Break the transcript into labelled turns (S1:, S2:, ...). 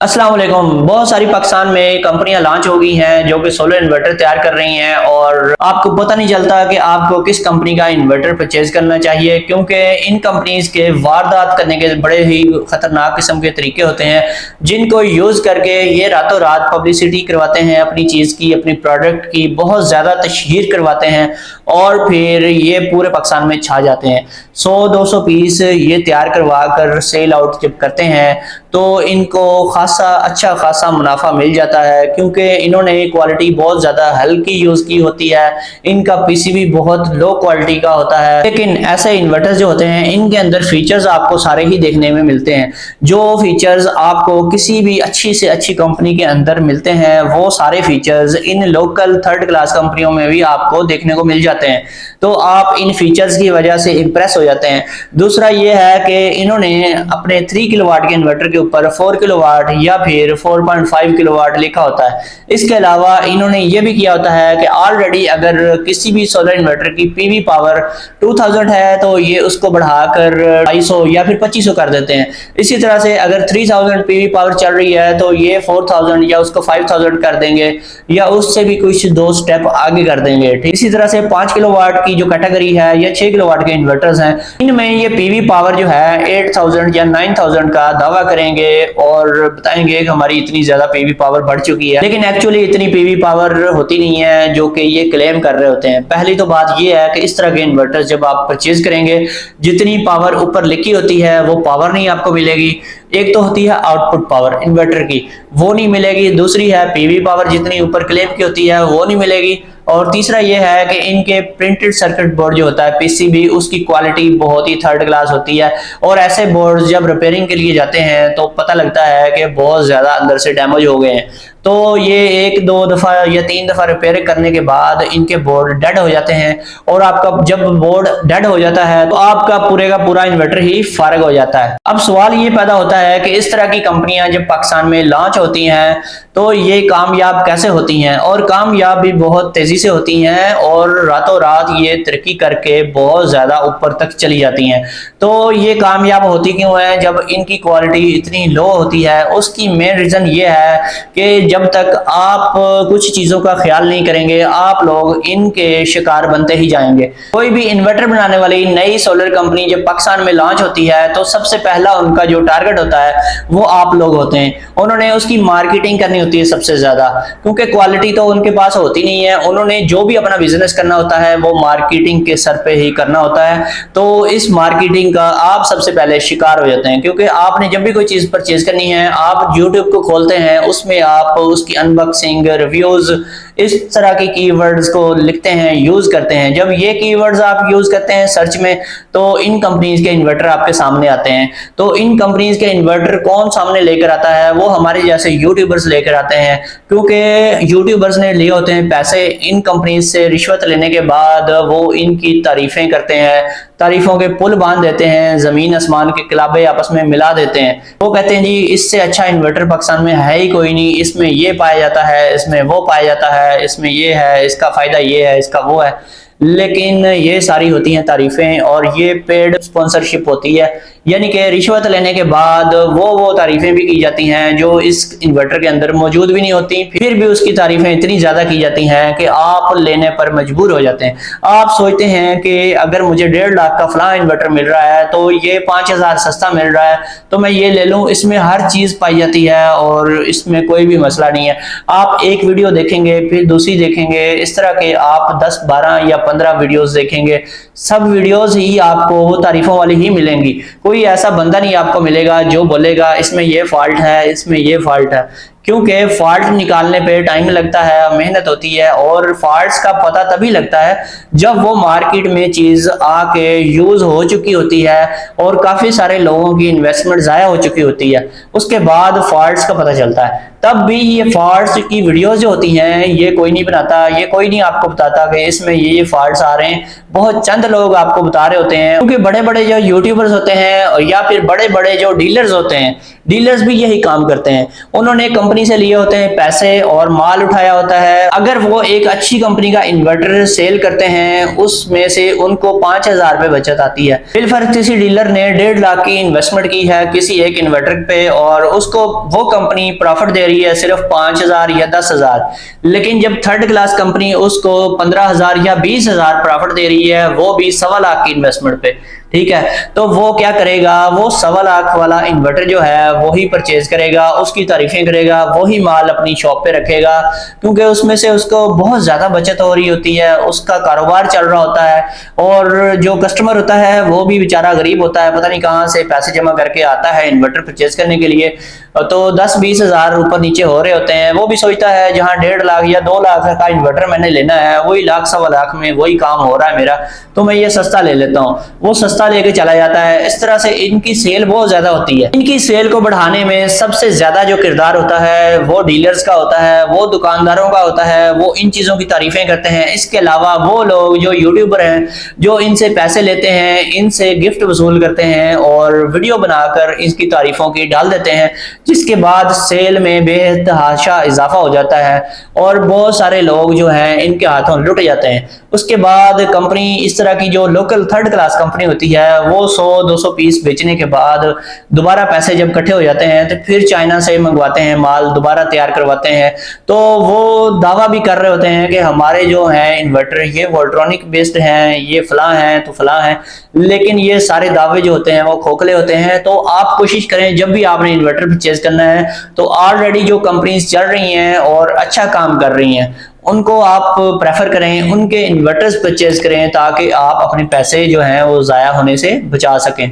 S1: अस्सलाम वालेकुम। बहुत सारी पाकिस्तान में कंपनियां लॉन्च हो गई हैं जो कि सोलर इन्वर्टर तैयार कर रही हैं और आपको पता नहीं चलता कि आपको किस कंपनी का इन्वर्टर परचेज करना चाहिए, क्योंकि इन कंपनीज के वारदात करने के बड़े ही खतरनाक किस्म के तरीके होते हैं जिनको यूज करके ये रातों रात पब्लिसिटी करवाते हैं अपनी चीज की, अपनी प्रोडक्ट की बहुत ज्यादा तशहीर करवाते हैं और फिर ये पूरे पाकिस्तान में छा जाते हैं। 100-200 पीस ये तैयार करवा कर सेल आउट जब करते हैं तो इनको अच्छा खासा मुनाफा मिल जाता है, क्योंकि इन्होंने क्वालिटी बहुत ज़्यादा हल्की यूज़ की होती है। इनका पीसीबी बहुत लो क्वालिटी का होता है, लेकिन ऐसे इन्वर्टर्स जो होते हैं इनके अंदर फीचर्स आपको सारे ही देखने में मिलते हैं। जो फीचर्स आपको किसी भी अच्छी से अच्छी कंपनी के अंदर मिलते हैं वो सारे features in local third class कंपनियों में भी आपको देखने को मिल जाते हैं, तो आप इन फीचर्स की वजह से इंप्रेस हो जाते हैं। दूसरा ये है कि इन्होंने अपने 3 किलोवाट के इन्वर्टर के ऊपर 4 किलोवाट या फिर 4.5 किलोवाट लिखा होता है। इसके अलावा इन्होंने ये भी किया होता है कि ऑलरेडी अगर किसी भी सोलर इन्वर्टर की पीवी पावर 2000 है तो ये उसको बढ़ाकर 250 या फिर 2500 कर देते हैं। इसी तरह से अगर 3000 पीवी पावर चल रही है तो ये 4000 या उसको 5000 कर देंगे या उससे भी कुछ 2 स्टेप आगे कर देंगे। ठीक, इसी तरह से 5 किलोवाट की जो कैटेगरी है या 6 किलोवाट के इन्वर्टर्स हैं इनमें ये पीवी पावर जो है 8000 या 9000 का दावा करेंगे और बताएंगे कि हमारी इतनी ज्यादा पीवी पावर बढ़ चुकी है, लेकिन एक्चुअली इतनी पीवी पावर होती नहीं है जो कि ये क्लेम कर रहे होते हैं। पहली तो बात ये है कि इस तरह के इन्वर्टर्स जब आप परचेज करेंगे जितनी पावर ऊपर लिखी होती है वो पावर नहीं आपको मिलेगी। एक तो होती है आउटपुट पावर इन्वर्टर की, वो नहीं मिलेगी। दूसरी है पीवी पावर जितनी ऊपर क्लेम की होती है वो नहीं मिलेगी। और तीसरा ये है कि इनके प्रिंटेड सर्किट बोर्ड जो होता है पीसीबी, उसकी क्वालिटी बहुत ही थर्ड क्लास होती है और ऐसे बोर्ड जब रिपेयरिंग के लिए जाते हैं तो पता लगता है कि बहुत ज्यादा अंदर से डैमेज हो गए हैं। तो ये 1-2 दफा या 3 दफा रिपेयर करने के बाद इनके बोर्ड डेड हो जाते हैं और आपका जब बोर्ड डेड हो जाता है तो आपका पूरे का पूरा इन्वर्टर ही फारग हो जाता है। अब सवाल ये पैदा होता है कि इस तरह की कंपनियां जब पाकिस्तान में लॉन्च होती हैं तो ये कामयाब कैसे होती हैं, और कामयाब भी बहुत तेजी से होती हैं और रातों रात ये तरक्की करके बहुत ज्यादा ऊपर तक चली जाती हैं। तो ये कामयाब होती क्यों है जब इनकी क्वालिटी इतनी लो होती है? उसकी मेन रीजन ये है कि जब तक आप कुछ चीजों का ख्याल नहीं करेंगे आप लोग इनके शिकार बनते ही जाएंगे। कोई भी इन्वर्टर बनाने वाली नई सोलर कंपनी जब पाकिस्तान में लॉन्च होती है तो सबसे पहला उनका जो टारगेट होता है वो आप लोग होते हैं। उन्होंने उसकी मार्केटिंग करनी होती है सबसे ज्यादा, क्योंकि क्वालिटी तो उनके पास होती नहीं है। उन्होंने जो भी अपना बिजनेस करना होता है वो मार्केटिंग के सर पे ही करना होता है। तो इस मार्केटिंग का आप सबसे पहले शिकार हो जाते हैं, क्योंकि आपने जब भी कोई चीज परचेज करनी है आप यूट्यूब को खोलते हैं, उसमें आप उसकी अनबॉक्सिंग, रिव्यूज, इस तरह के कीवर्ड्स को लिखते हैं, यूज करते हैं। जब ये कीवर्ड्स आप यूज करते हैं सर्च में तो इन कंपनीज के इन्वर्टर आपके सामने आते हैं। तो इन कंपनीज के इन्वर्टर कौन सामने लेकर आता है? वो हमारे जैसे यूट्यूबर्स लेकर आते हैं, क्योंकि यूट्यूबर्स ने लिए होते हैं पैसे इन कंपनीज से रिश्वत लेने के बाद वो इनकी तारीफें करते हैं, तारीफों के पुल बांध देते हैं, जमीन आसमान के किलाबे आपस में मिला देते हैं। वो कहते हैं जी इससे अच्छा इन्वर्टर पाकिस्तान में है ही कोई नहीं, इसमें ये पाया जाता है, इसमें वो पाया जाता है, इसमें ये है, इसका फायदा ये है, इसका वो है। लेकिन ये सारी होती हैं तारीफें और ये पेड स्पॉन्सरशिप होती है, यानी कि रिश्वत लेने के बाद वो तारीफें भी की जाती हैं जो इस इन्वर्टर के अंदर मौजूद भी नहीं होती, फिर भी उसकी तारीफें इतनी ज्यादा की जाती हैं कि आप लेने पर मजबूर हो जाते हैं। आप सोचते हैं कि अगर मुझे 1.5 लाख का फलां इन्वर्टर मिल रहा है तो ये 5000 सस्ता मिल रहा है तो मैं ये ले लूं, इसमें हर चीज पाई जाती है और इसमें कोई भी मसला नहीं है। आप एक वीडियो देखेंगे फिर दूसरी देखेंगे, इस तरह के आप 10, 12 या 15 वीडियोस देखेंगे, सब वीडियोस ही आपको वो तारीफों वाली ही मिलेंगी। कोई ऐसा बंदा नहीं आपको मिलेगा जो बोलेगा इसमें ये फॉल्ट है, इसमें ये फॉल्ट है, क्योंकि फॉल्ट निकालने पे टाइम लगता है, मेहनत होती है और फॉल्ट्स का पता तभी लगता है जब वो मार्केट में चीज आके यूज हो चुकी होती है और काफी सारे लोगों की इन्वेस्टमेंट जाया हो चुकी होती है, उसके बाद फॉल्ट्स का पता चलता है। तब भी ये फॉल्ट्स की वीडियोस जो होती हैं ये कोई नहीं बनाता, ये कोई नहीं आपको बताता कि इसमें ये फॉल्ट्स आ रहे हैं। बहुत चंद ज्यादातर लोग आपको बता रहे होते हैं, क्योंकि बड़े बड़े जो यूट्यूबर्स होते हैं या फिर बड़े बड़े जो डीलर्स होते हैं, डीलर्स भी यही काम करते हैं। उन्होंने कंपनी से लिए होते हैं पैसे और माल उठाया होता है। अगर वो एक अच्छी कंपनी का इन्वर्टर सेल करते हैं, उसमें से उनको 5,000 रुपए बचत आती है। बिलफर्ज किसी डीलर ने 1.5 लाख की इन्वेस्टमेंट की है किसी एक इन्वर्टर पे और उसको वो कंपनी प्रॉफिट दे रही है सिर्फ 5,000 या 10,000, लेकिन जब थर्ड क्लास कंपनी उसको 15,000 या 20,000 प्रॉफिट दे रही है, वो भी 1.25 लाख की इन्वेस्टमेंट पे, ठीक है, तो वो क्या करेगा, वो 1.25 लाख वाला इन्वर्टर जो है वो ही परचेज करेगा, उसकी तारीफें करेगा, वो ही माल अपनी शॉप पे रखेगा, क्योंकि उसमें से उसको बहुत ज्यादा बचत हो रही होती है, उसका कारोबार चल रहा होता है। और जो कस्टमर होता है वो भी बेचारा गरीब होता है, पता नहीं कहाँ से पैसे जमा करके आता है इन्वर्टर परचेज करने के लिए, तो 10-20 हजार ऊपर नीचे हो रहे होते हैं। वो भी सोचता है जहां 1.5 लाख या 2 लाख का इन्वर्टर मैंने लेना है, वही लाख 1.25 लाख में वही काम हो रहा है मेरा, तो मैं ये सस्ता ले लेता हूँ, वो सस्ता लेके चला जाता है। इस तरह से इनकी सेल बहुत ज्यादा होती है। इनकी सेल को बढ़ाने में सबसे ज्यादा जो किरदार होता है वो डीलर्स का होता है, वो दुकानदारों का होता है, वो इन चीजों की तारीफें करते हैं। इसके अलावा वो लोग जो यूट्यूबर हैं, जो इनसे पैसे लेते हैं, इनसे गिफ्ट वसूल करते हैं और वीडियो बनाकर इसकी तारीफों की डाल देते हैं, जिसके बाद सेल में बेतहाशा इजाफा हो जाता है और बहुत सारे लोग जो हैं इनके हाथों लुट जाते हैं। उसके बाद कंपनी इस तरह की जो लोकल थर्ड क्लास कंपनी होती है वो 100-200 पीस बेचने के बाद दोबारा पैसे जब इकट्ठे हो जाते हैं तो फिर चाइना से मंगवाते हैं माल, दोबारा तैयार करवाते हैं, तो वो दावा भी कर रहे होते हैं कि हमारे जो हैं इन्वर्टर ये वोल्ट्रॉनिक बेस्ड हैं, ये फलां हैं तो फलां हैं, लेकिन ये सारे दावे जो होते हैं वो खोखले होते हैं। तो आप कोशिश करें जब भी आपने इन्वर्टर परचेज करना है तो ऑलरेडी जो कंपनीज चल रही हैं और अच्छा काम कर रही हैं उनको आप प्रेफर करें, उनके इन्वर्टर्स परचेज करें, ताकि आप अपने पैसे जो हैं वो ज़ाया होने से बचा सकें।